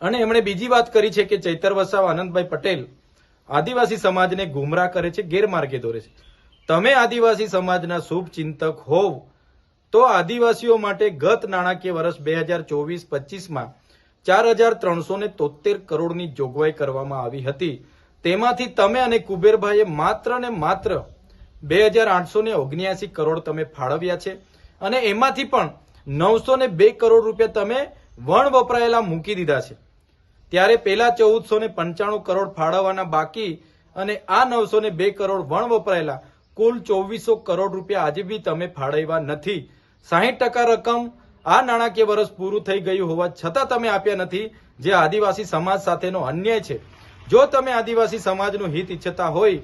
અને એમણે બીજી વાત કરી છે કે ચૈતર વસાવા, આનંદભાઈ પટેલ આદિવાસી સમાજને ગુમરાહ કરે છે, ગેરમાર્ગે દોરે છે. તમે આદિવાસી સમાજના શુભ ચિંતક હોવ તો આદિવાસીઓ માટે ગત નાણાકીય વર્ષ 2024-25માં 4,373 કરોડની જોગવાઈ કરવામાં આવી હતી. તેમાંથી તમે અને કુબેરભાઈએ માત્ર ને માત્ર 2,879 કરોડ તમે ફાળવ્યા છે અને એમાંથી પણ 902 કરોડ રૂપિયા તમે વણ વપરાયેલા મૂકી દીધા છે. ત્યારે પેલા 1,495 કરોડ ફાળવવાના બાકી અને આ 902 કરોડ વણ વપરાયેલા કુલ 2,400 કરોડ રૂપિયા આજે બી તમે ફાળવ્યા નથી. 60% રકમ આ નાણાકીય વર્ષ પૂરું થઈ ગયું હોવા છતાં તમે આપ્યા નથી, જે આદિવાસી સમાજ સાથેનો અન્યાય છે. જો તમે આદિવાસી સમાજનું હિત ઈચ્છતા હોય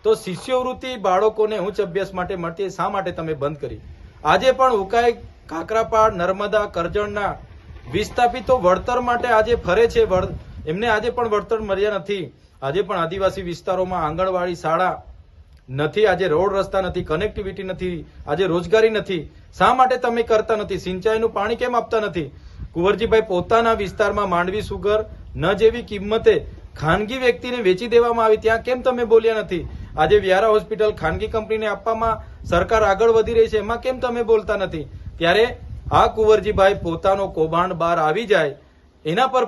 તો શિષ્યવૃત્તિ બાળકોને ઉચ્ચ અભ્યાસ માટે મળતી શા માટે તમે બંધ કરી? આજે પણ ઉકાઈ, કાકરાપાડ, નર્મદા, કરજણના વિસ્થાપિતો વળતર માટે આજે ફરે છે. એમને આજે પણ વળતર મળ્યા નથી. આજે પણ આદિવાસી વિસ્તારોમાં આંગણવાડી, શાળા નથી, આજે રોડ રસ્તા નથી, કનેક્ટિવિટી નથી, આજે રોજગારી નથી. શા માટે તમે કરતા નથી? સિંચાઈનું પાણી કેમ આપતા નથી? કુંવરજીભાઈ પોતાના વિસ્તારમાં માંડવી સુગર ન જેવી કિંમતે ખાનગી વ્યક્તિને વેચી દેવામાં આવી, ત્યાં કેમ તમે બોલ્યા નથી? આજે વ્યારા હોસ્પિટલ ખાનગી કંપનીને આપવામાં સરકાર આગળ વધી રહી છે, એમાં કેમ તમે બોલતા નથી? ત્યારે આ કુંવરજીભાઈ પોતાનો કૌભાંડ બહાર આવી જાય એના પર